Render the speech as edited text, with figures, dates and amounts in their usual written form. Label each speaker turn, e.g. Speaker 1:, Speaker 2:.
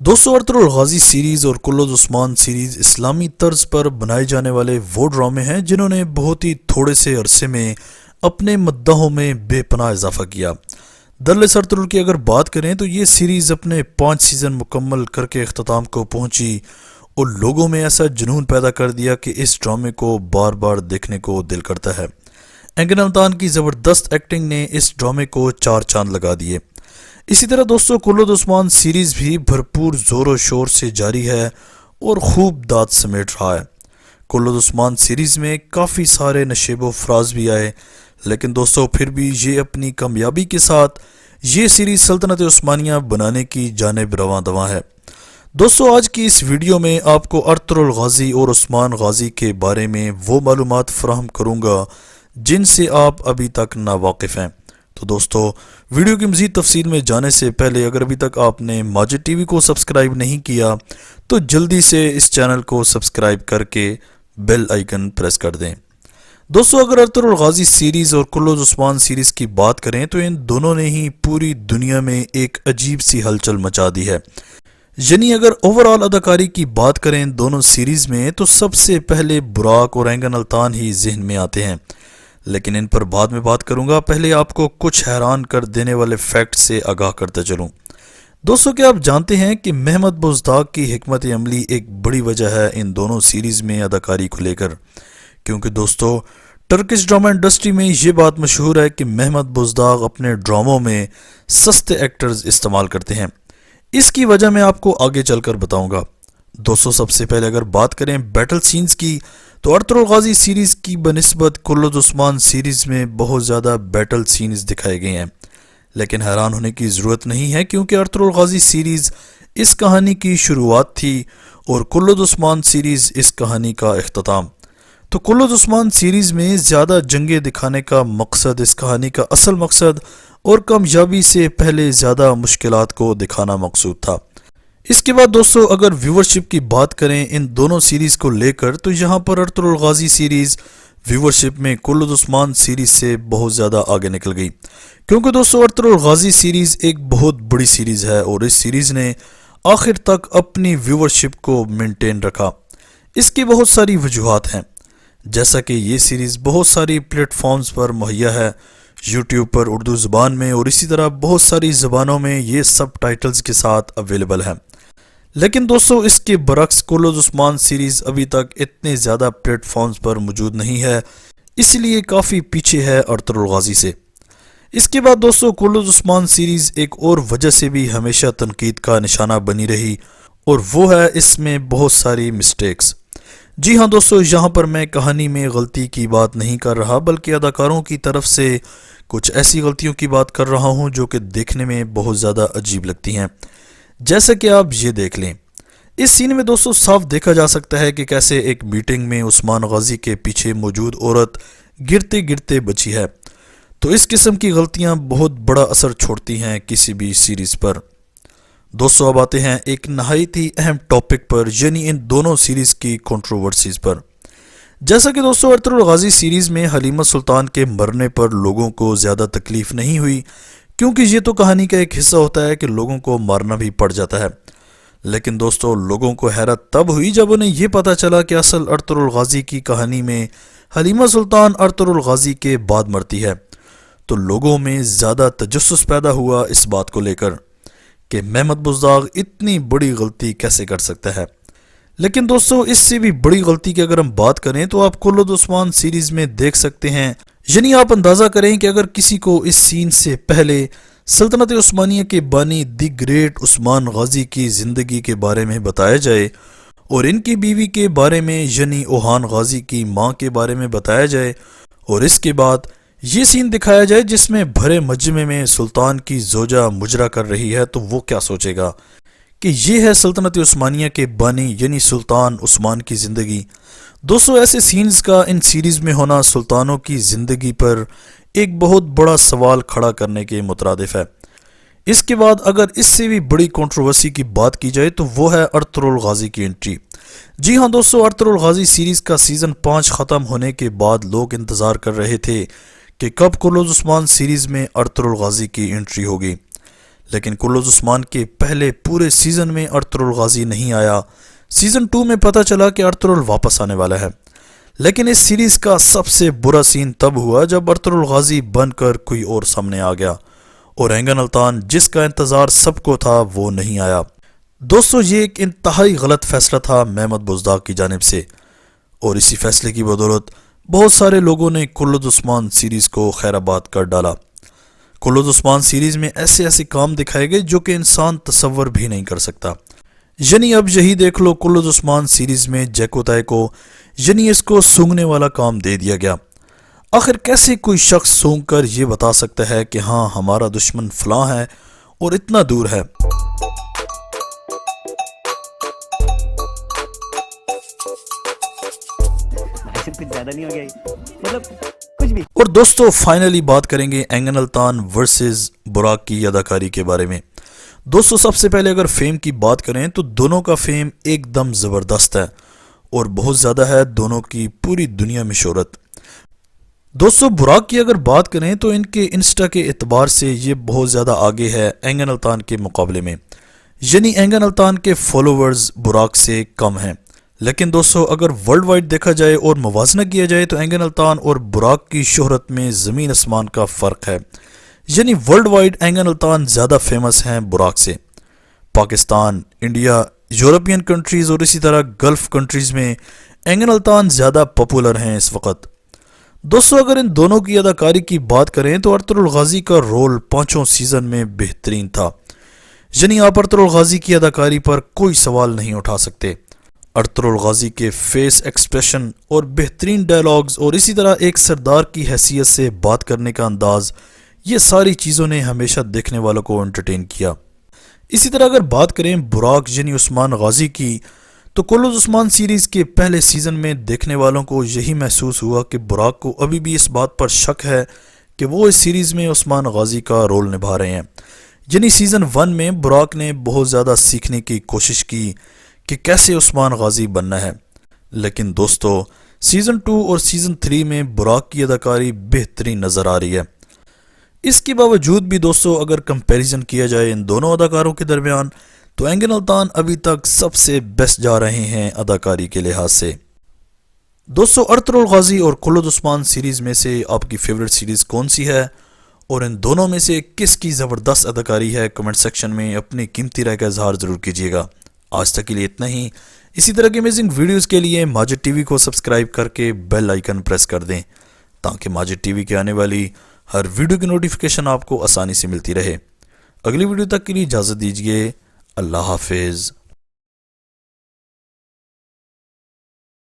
Speaker 1: دوستو Ertugrul Ghazi series اور کلد عثمان series اسلامی طرز پر بنائے جانے والے وہ ڈرامے ہیں جنہوں نے بہت ہی تھوڑے سے عرصے میں اپنے مداحوں میں بے پناہ اضافہ کیا۔ دراصل ارطغرل کی اگر بات کریں تو یہ سیریز اپنے 5 سیزن مکمل کر کے اختتام کو پہنچی اور لوگوں میں ایسا جنون پیدا کر دیا کہ اس ڈرامے کو بار بار دیکھنے کو دل کرتا ہے۔ اینگن الطان کی زبردست ایکٹنگ نے اس ڈرامے کو 4 چاند لگا دیے۔ اسی طرح دوستو کلد عثمان سیریز بھی بھرپور زور و شور سے جاری ہے اور خوب داد سمیٹ رہا ہے۔ کلد عثمان سیریز میں کافی سارے نشیب و فراز بھی آئے، لیکن دوستو پھر بھی یہ اپنی کامیابی کے ساتھ یہ سیریز سلطنت عثمانیہ بنانے کی جانب رواں دواں ہے۔ دوستو آج کی اس ویڈیو میں آپ کو ارطغرل غازی اور عثمان غازی کے بارے میں وہ معلومات فراہم کروں گا جن سے آپ ابھی تک ناواقف ہیں۔ تو دوستو ویڈیو کی مزید تفصیل میں جانے سے پہلے اگر ابھی تک آپ نے ماجد ٹی وی کو سبسکرائب نہیں کیا تو جلدی سے اس چینل کو سبسکرائب کر کے بیل آئیکن پریس کر دیں۔ دوستو اگر ارطغرل غازی سیریز اور کلد عثمان سیریز کی بات کریں تو ان دونوں نے ہی پوری دنیا میں ایک عجیب سی ہلچل مچا دی ہے۔ یعنی اگر اوورآل اداکاری کی بات کریں دونوں سیریز میں تو سب سے پہلے براک اور اینگن الطان ہی ذہن میں آتے ہیں، لیکن ان پر بعد میں بات کروں گا۔ پہلے آپ کو کچھ حیران کر دینے والے فیکٹ سے آگاہ کرتے چلوں۔ دوستو کیا آپ جانتے ہیں کہ محمد بزداق کی حکمت عملی ایک بڑی وجہ ہے ان دونوں سیریز میں اداکاری کو لے کر، کیونکہ دوستو ٹرکش ڈرامہ انڈسٹری میں یہ بات مشہور ہے کہ محمد بزداق اپنے ڈراموں میں سستے ایکٹرز استعمال کرتے ہیں۔ اس کی وجہ میں آپ کو آگے چل کر بتاؤں گا۔ دوستو سب سے پہلے اگر بات کریں بیٹل سینز کی تو ارطغرل غازی سیریز کی بنسبت کلد عثمان سیریز میں بہت زیادہ بیٹل سینز دکھائے گئے ہیں، لیکن حیران ہونے کی ضرورت نہیں ہے کیونکہ ارطغرل غازی سیریز اس کہانی کی شروعات تھی اور کلد عثمان سیریز اس کہانی کا اختتام۔ تو کلد عثمان سیریز میں زیادہ جنگیں دکھانے کا مقصد اس کہانی کا اصل مقصد اور کامیابی سے پہلے زیادہ مشکلات کو دکھانا مقصود تھا۔ اس کے بعد دوستو اگر ویورشپ کی بات کریں ان دونوں سیریز کو لے کر تو یہاں پر ارطغرل غازی سیریز ویورشپ میں کلد عثمان سیریز سے بہت زیادہ آگے نکل گئی، کیونکہ دوستو ارطغرل غازی سیریز ایک بہت بڑی سیریز ہے اور اس سیریز نے آخر تک اپنی ویورشپ کو مینٹین رکھا۔ اس کی بہت ساری وجوہات ہیں، جیسا کہ یہ سیریز بہت ساری پلیٹ فارمز پر مہیا ہے، یوٹیوب پر اردو زبان میں اور اسی طرح بہت ساری زبانوں میں یہ سب ٹائٹلز کے ساتھ اویلیبل ہے۔ لیکن دوستو اس کے برعکس کلد عثمان سیریز ابھی تک اتنے زیادہ پلیٹ فارمز پر موجود نہیں ہے، اس لیے کافی پیچھے ہے ارطغرل غازی سے۔ اس کے بعد دوستو کلد عثمان سیریز ایک اور وجہ سے بھی ہمیشہ تنقید کا نشانہ بنی رہی اور وہ ہے اس میں بہت ساری مسٹیکس۔ جی ہاں دوستو یہاں پر میں کہانی میں غلطی کی بات نہیں کر رہا بلکہ اداکاروں کی طرف سے کچھ ایسی غلطیوں کی بات کر رہا ہوں جو کہ دیکھنے میں بہت زیادہ عجیب لگتی ہیں، جیسا کہ آپ یہ دیکھ لیں۔ اس سین میں دوستو صاف دیکھا جا سکتا ہے کہ کیسے ایک میٹنگ میں عثمان غازی کے پیچھے موجود عورت گرتے گرتے بچی ہے۔ تو اس قسم کی غلطیاں بہت بڑا اثر چھوڑتی ہیں کسی بھی سیریز پر۔ دوستو اب آتے ہیں ایک نہایت ہی اہم ٹاپک پر، یعنی ان دونوں سیریز کی کنٹروورسیز پر۔ جیسا کہ دوستو ارطغرل غازی سیریز میں حلیمہ سلطان کے مرنے پر لوگوں کو زیادہ تکلیف نہیں ہوئی، کیونکہ یہ تو کہانی کا ایک حصہ ہوتا ہے کہ لوگوں کو مارنا بھی پڑ جاتا ہے۔ لیکن دوستو لوگوں کو حیرت تب ہوئی جب انہیں یہ پتا چلا کہ اصل ارطغرل غازی کی کہانی میں حلیمہ سلطان ارطغرل غازی کے بعد مرتی ہے۔ تو لوگوں میں زیادہ تجسس پیدا ہوا اس بات کو لے کر کہ محمد بزداق اتنی بڑی غلطی کیسے کر سکتا ہے۔ لیکن دوستو اس سے بھی بڑی غلطی کی اگر ہم بات کریں تو آپ کلد عثمان سیریز میں دیکھ سکتے ہیں، یعنی آپ اندازہ کریں کہ اگر کسی کو اس سین سے پہلے سلطنت عثمانیہ کے بانی دی گریٹ عثمان غازی کی زندگی کے بارے میں بتایا جائے اور ان کی بیوی کے بارے میں یعنی اوہان غازی کی ماں کے بارے میں بتایا جائے اور اس کے بعد یہ سین دکھایا جائے جس میں بھرے مجمع میں سلطان کی زوجہ مجرا کر رہی ہے، تو وہ کیا سوچے گا کہ یہ ہے سلطنت عثمانیہ کے بانی یعنی سلطان عثمان کی زندگی۔ دوستو ایسے سینز کا ان سیریز میں ہونا سلطانوں کی زندگی پر ایک بہت بڑا سوال کھڑا کرنے کے مترادف ہے۔ اس کے بعد اگر اس سے بھی بڑی کنٹروورسی کی بات کی جائے تو وہ ہے ارطغرل غازی کی انٹری۔ جی ہاں دوستو ارطغرل غازی سیریز کا سیزن 5 ختم ہونے کے بعد لوگ انتظار کر رہے تھے کہ کب کلد عثمان سیریز میں ارطغرل غازی کی انٹری ہوگی، لیکن کلوز عثمان کے پہلے پورے سیزن میں ارطغرل غازی نہیں آیا۔ سیزن 2 میں پتہ چلا کہ ارطغرل واپس آنے والا ہے، لیکن اس سیریز کا سب سے برا سین تب ہوا جب ارطغرل غازی بن کر کوئی اور سامنے آ گیا اور اینگن التان جس کا انتظار سب کو تھا وہ نہیں آیا۔ دوستو یہ ایک انتہائی غلط فیصلہ تھا محمد بزدار کی جانب سے، اور اسی فیصلے کی بدولت بہت سارے لوگوں نے کلوز عثمان سیریز کو خیر آباد کر ڈالا۔ کلوز عثمان سیریز میں ایسے کام دکھائے گئے جو کہ انسان تصور بھی نہیں کر سکتا۔ یعنی اب یہی دیکھ لو، کلوز عثمان سیریز میں جیکوتائے کو اس کو سونگنے والا کام دے دیا گیا۔ آخر کیسے کوئی شخص سونگ کر یہ بتا سکتا ہے کہ ہاں ہمارا دشمن فلاں ہے اور اتنا دور ہے؟ اور دوستو فائنلی بات کریں گے اینگن التان ورسز براق کی اداکاری کے بارے میں۔ دوستو سب سے پہلے اگر فیم کی بات کریں تو دونوں کا فیم ایک دم زبردست ہے اور بہت زیادہ ہے، دونوں کی پوری دنیا میں شہرت۔ دوستو براق کی اگر بات کریں تو ان کے انسٹا کے اعتبار سے یہ بہت زیادہ آگے ہے اینگن التان کے مقابلے میں، یعنی اینگن التان کے فالوورز براق سے کم ہیں۔ لیکن دوستو اگر ورلڈ وائڈ دیکھا جائے اور موازنہ کیا جائے تو اینگن التان اور براق کی شہرت میں زمین آسمان کا فرق ہے، یعنی ورلڈ وائڈ اینگن التان زیادہ فیمس ہیں براق سے۔ پاکستان، انڈیا، یورپین کنٹریز اور اسی طرح گلف کنٹریز میں اینگن التان زیادہ پاپولر ہیں اس وقت۔ دوستو اگر ان دونوں کی اداکاری کی بات کریں تو ارطغرل غازی کا رول 5 سیزن میں بہترین تھا، یعنی آپ ارطغرل غازی کی اداکاری پر کوئی سوال نہیں اٹھا سکتے۔ ارطغرل غازی کے فیس ایکسپریشن اور بہترین ڈائلاگز اور اسی طرح ایک سردار کی حیثیت سے بات کرنے کا انداز، یہ ساری چیزوں نے ہمیشہ دیکھنے والوں کو انٹرٹین کیا۔ اسی طرح اگر بات کریں براق یعنی عثمان غازی کی تو کلوز عثمان سیریز کے پہلے سیزن میں دیکھنے والوں کو یہی محسوس ہوا کہ براق کو ابھی بھی اس بات پر شک ہے کہ وہ اس سیریز میں عثمان غازی کا رول نبھا رہے ہیں، یعنی سیزن 1 میں براق نے بہت زیادہ سیکھنے کی کوشش کی کہ کیسے عثمان غازی بننا ہے، لیکن دوستو سیزن 2 اور سیزن 3 میں براق کی اداکاری بہترین نظر آ رہی ہے۔ اس کے باوجود بھی دوستو اگر کمپیریزن کیا جائے ان دونوں اداکاروں کے درمیان تو اینگن التان ابھی تک سب سے بیسٹ جا رہے ہیں اداکاری کے لحاظ سے۔ دوستو ارطغرل غازی اور کلوز عثمان سیریز میں سے آپ کی فیورٹ سیریز کون سی ہے اور ان دونوں میں سے کس کی زبردست اداکاری ہے؟ کمنٹ سیکشن میں اپنی قیمتی رائے کا اظہار ضرور کیجیے گا۔ آج تک کے لیے اتنا ہی۔ اسی طرح کی امیزنگ ویڈیوز کے لیے ماجد ٹی وی کو سبسکرائب کر کے بیل آئیکن پریس کر دیں تاکہ ماجد ٹی وی کے آنے والی ہر ویڈیو کی نوٹیفیکیشن آپ کو آسانی سے ملتی رہے۔ اگلی ویڈیو تک کے لیے اجازت دیجیے۔ اللہ حافظ۔